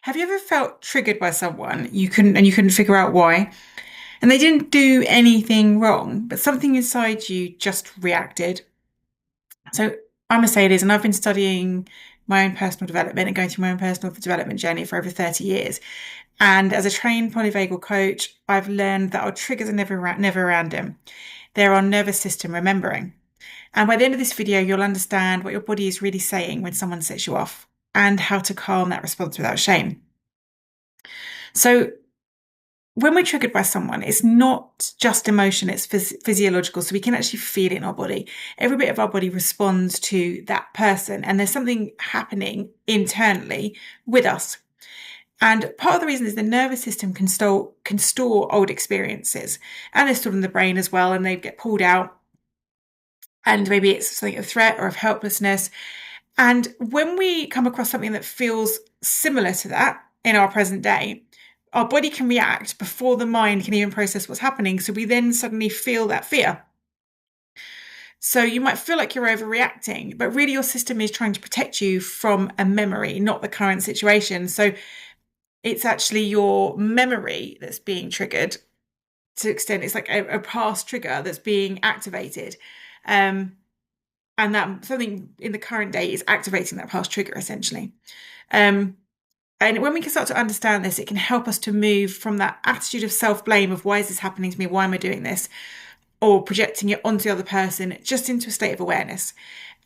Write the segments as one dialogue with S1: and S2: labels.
S1: Have you ever felt triggered by someone you couldn't figure out why? And they didn't do anything wrong, but something inside you just reacted. So I'm Mercedes, and I've been studying my own personal development and going through my own personal development journey for over 30 years. And as a trained polyvagal coach, I've learned that our triggers are never random. They're our nervous system remembering. And by the end of this video, you'll understand what your body is really saying when someone sets you off and how to calm that response without shame. So when we're triggered by someone, it's not just emotion, it's physiological. So we can actually feel it in our body. Every bit of our body responds to that person, and there's something happening internally with us. And part of the reason is the nervous system can store old experiences, and they're stored in the brain as well, and they get pulled out. And maybe it's something of threat or of helplessness. And when we come across something that feels similar to that in our present day, our body can react before the mind can even process what's happening. So we then suddenly feel that fear. So you might feel like you're overreacting, but really your system is trying to protect you from a memory, not the current situation. So it's actually your memory that's being triggered to extent. It's like a past trigger that's being activated. And that something in the current day is activating that past trigger essentially. And when we can start to understand this, it can help us to move from that attitude of self-blame of why is this happening to me? Why am I doing this? Or projecting it onto the other person, just into a state of awareness.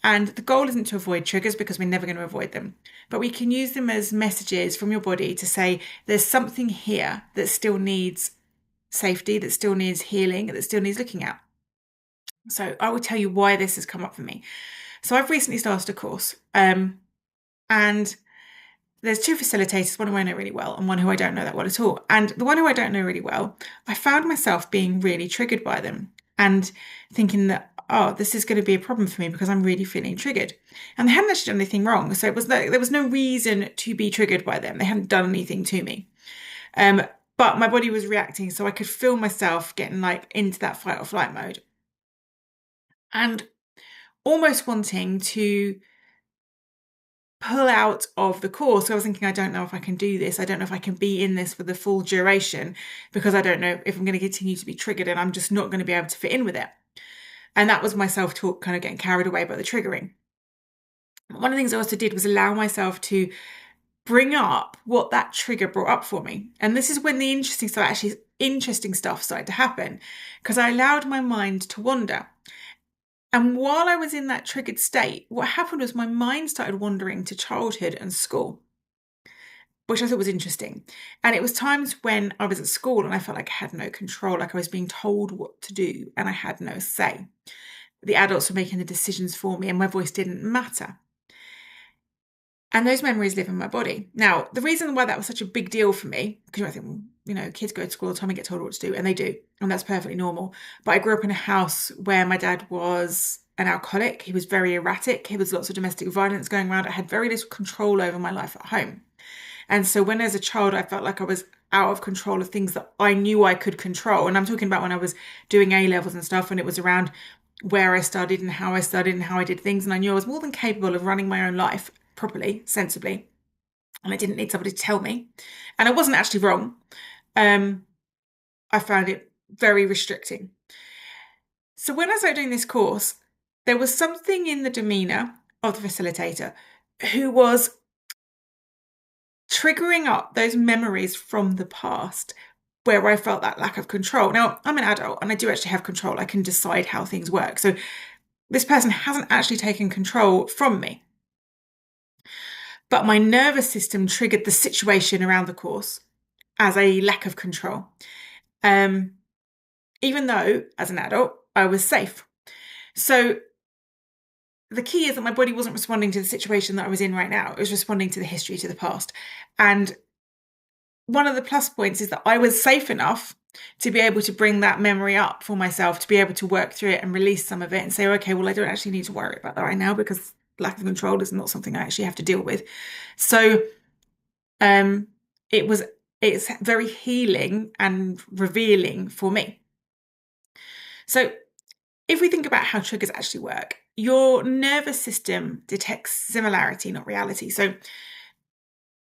S1: And the goal isn't to avoid triggers because we're never going to avoid them, but we can use them as messages from your body to say, there's something here that still needs safety, that still needs healing, that still needs looking at. So I will tell you why this has come up for me. So I've recently started a course, and there's two facilitators, one who I know really well and one who I don't know that well at all. And the one who I don't know really well, I found myself being really triggered by them and thinking that, oh, this is going to be a problem for me because I'm really feeling triggered. And they hadn't actually done anything wrong. So there was no reason to be triggered by them. They hadn't done anything to me. But my body was reacting, so I could feel myself getting like into that fight or flight mode. And almost wanting to pull out of the course. So I was thinking, I don't know if I can do this. I don't know if I can be in this for the full duration because I don't know if I'm going to continue to be triggered and I'm just not going to be able to fit in with it. And that was my self-talk kind of getting carried away by the triggering. One of the things I also did was allow myself to bring up what that trigger brought up for me. And this is when the interesting stuff started to happen because I allowed my mind to wander. And while I was in that triggered state, what happened was my mind started wandering to childhood and school, which I thought was interesting. And it was times when I was at school and I felt like I had no control, like I was being told what to do and I had no say. The adults were making the decisions for me and my voice didn't matter. And those memories live in my body. Now, the reason why that was such a big deal for me, because you might think, well, kids go to school all the time and get told what to do, and they do, and that's perfectly normal. But I grew up in a house where my dad was an alcoholic. He was very erratic. There was lots of domestic violence going around. I had very little control over my life at home. And so when as a child, I felt like I was out of control of things that I knew I could control. And I'm talking about when I was doing A-levels and stuff, and it was around where I studied and how I did things. And I knew I was more than capable of running my own life properly, sensibly, and I didn't need somebody to tell me. And I wasn't actually wrong. I found it very restricting. So when I started doing this course, there was something in the demeanor of the facilitator who was triggering up those memories from the past where I felt that lack of control. Now, I'm an adult and I do actually have control. I can decide how things work. So this person hasn't actually taken control from me. But my nervous system triggered the situation around the course as a lack of control. Even though, as an adult, I was safe. So the key is that my body wasn't responding to the situation that I was in right now. It was responding to the history, to the past. And one of the plus points is that I was safe enough to be able to bring that memory up for myself, to be able to work through it and release some of it and say, okay, well, I don't actually need to worry about that right now because lack of control is not something I actually have to deal with. So it's very healing and revealing for me. So if we think about how triggers actually work, your nervous system detects similarity, not reality. So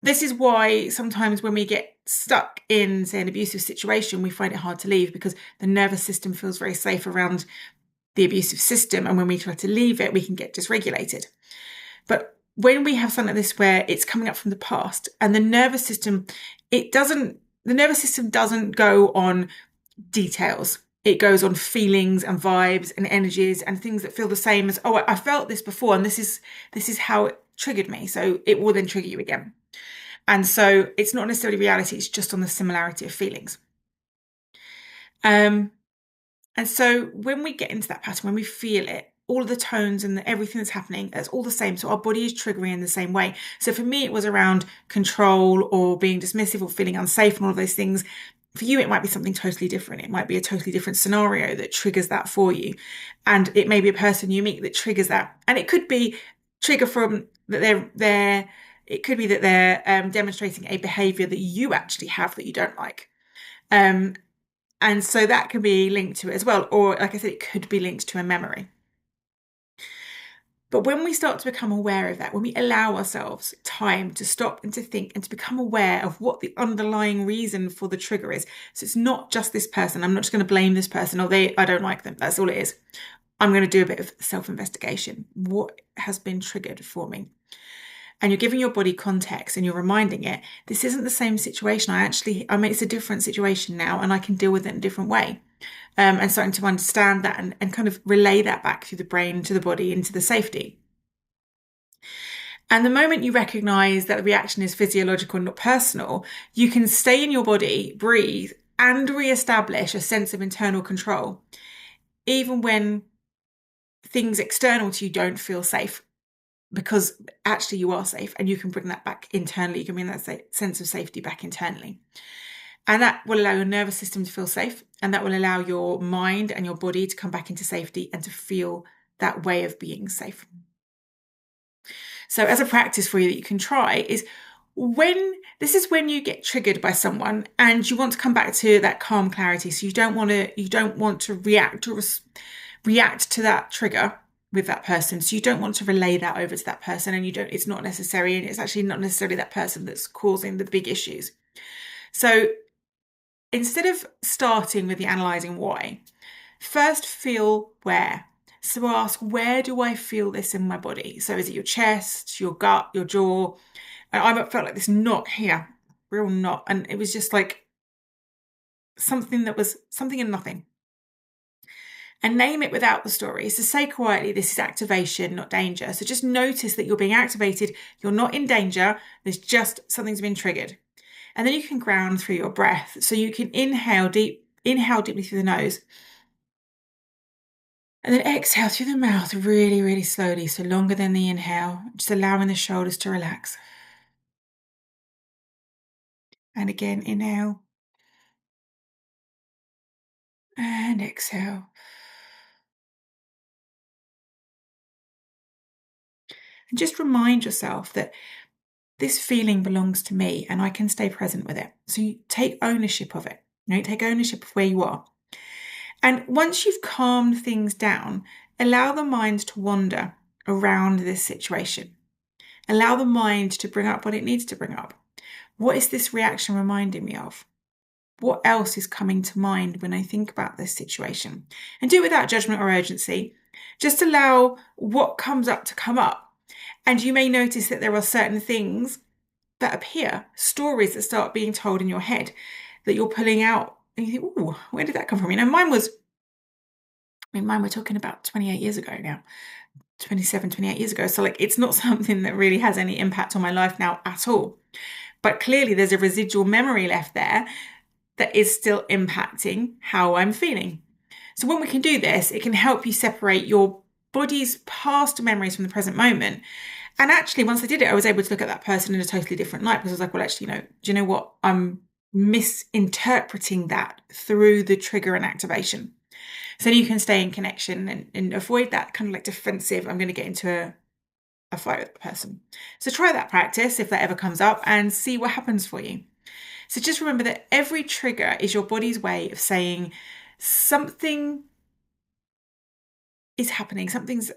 S1: this is why sometimes when we get stuck in, say, an abusive situation, we find it hard to leave because the nervous system feels very safe around the abusive system. And when we try to leave it, we can get dysregulated. But when we have something like this where it's coming up from the past and the nervous system doesn't go on details. It goes on feelings and vibes and energies and things that feel the same as, oh, I felt this before and this is how it triggered me. So it will then trigger you again. And so it's not necessarily reality, it's just on the similarity of feelings. And so when we get into that pattern, when we feel it, all of the tones and everything that's happening, it's all the same. So our body is triggering in the same way. So for me, it was around control or being dismissive or feeling unsafe and all of those things. For you, it might be something totally different. It might be a totally different scenario that triggers that for you. And it may be a person you meet that triggers that. And it could be trigger from that it could be that they're demonstrating a behavior that you actually have that you don't like. And so that can be linked to it as well. Or like I said, it could be linked to a memory. But when we start to become aware of that, when we allow ourselves time to stop and to think and to become aware of what the underlying reason for the trigger is. So it's not just this person. I'm not just going to blame this person or I don't like them. That's all it is. I'm going to do a bit of self-investigation. What has been triggered for me? And you're giving your body context and you're reminding it, this isn't the same situation. It's a different situation now and I can deal with it in a different way. And starting to understand that and kind of relay that back through the brain to the body into the safety. And the moment you recognize that the reaction is physiological and not personal, you can stay in your body, breathe, and reestablish a sense of internal control, even when things external to you don't feel safe, because actually you are safe and you can bring that back internally. You can bring that sense of safety back internally. And that will allow your nervous system to feel safe, and that will allow your mind and your body to come back into safety and to feel that way of being safe. So as a practice for you that you can try is when you get triggered by someone and you want to come back to that calm clarity. So you don't want to react to that trigger with that person. So you don't want to relay that over to that person, and it's not necessary, and it's actually not necessarily that person that's causing the big issues. So instead of starting with the analysing why, first feel where. So ask, where do I feel this in my body? So is it your chest, your gut, your jaw? And I felt like this knot here, real knot. And it was just like something and nothing. And name it without the story. So say quietly, this is activation, not danger. So just notice that you're being activated. You're not in danger. There's just something's been triggered. And then you can ground through your breath. So you can inhale deeply through the nose. And then exhale through the mouth really, really slowly. So longer than the inhale, just allowing the shoulders to relax. And again, inhale. And exhale. And just remind yourself that this feeling belongs to me and I can stay present with it. So you take ownership of it. Take ownership of where you are. And once you've calmed things down, allow the mind to wander around this situation. Allow the mind to bring up what it needs to bring up. What is this reaction reminding me of? What else is coming to mind when I think about this situation? And do it without judgment or urgency. Just allow what comes up to come up. And you may notice that there are certain things that appear, stories that start being told in your head that you're pulling out. And you think, oh, where did that come from? Mine we're talking about 28 years ago now. 28 years ago. So it's not something that really has any impact on my life now at all. But clearly there's a residual memory left there that is still impacting how I'm feeling. So when we can do this, it can help you separate your body's past memories from the present moment. And actually, once I did it, I was able to look at that person in a totally different light, because I was like, well, actually, do you know what? I'm misinterpreting that through the trigger and activation. So you can stay in connection and avoid that kind of defensive, I'm going to get into a fight with the person. So try that practice if that ever comes up and see what happens for you. So just remember that every trigger is your body's way of saying something is happening.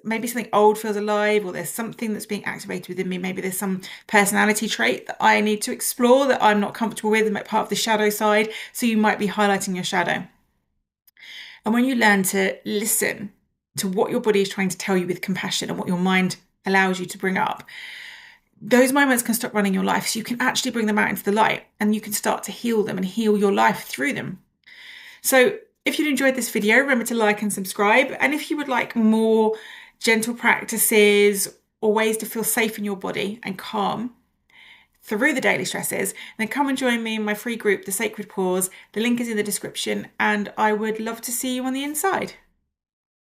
S1: Maybe something old feels alive, or there's something that's being activated within me. Maybe there's some personality trait that I need to explore that I'm not comfortable with, and part of the shadow side. So you might be highlighting your shadow. And when you learn to listen to what your body is trying to tell you with compassion and what your mind allows you to bring up, those moments can stop running your life. So you can actually bring them out into the light, and you can start to heal them and heal your life through them. So if you enjoyed this video, remember to like and subscribe. And if you would like more gentle practices or ways to feel safe in your body and calm through the daily stresses, then come and join me in my free group, The Sacred Pause. The link is in the description, and I would love to see you on the inside.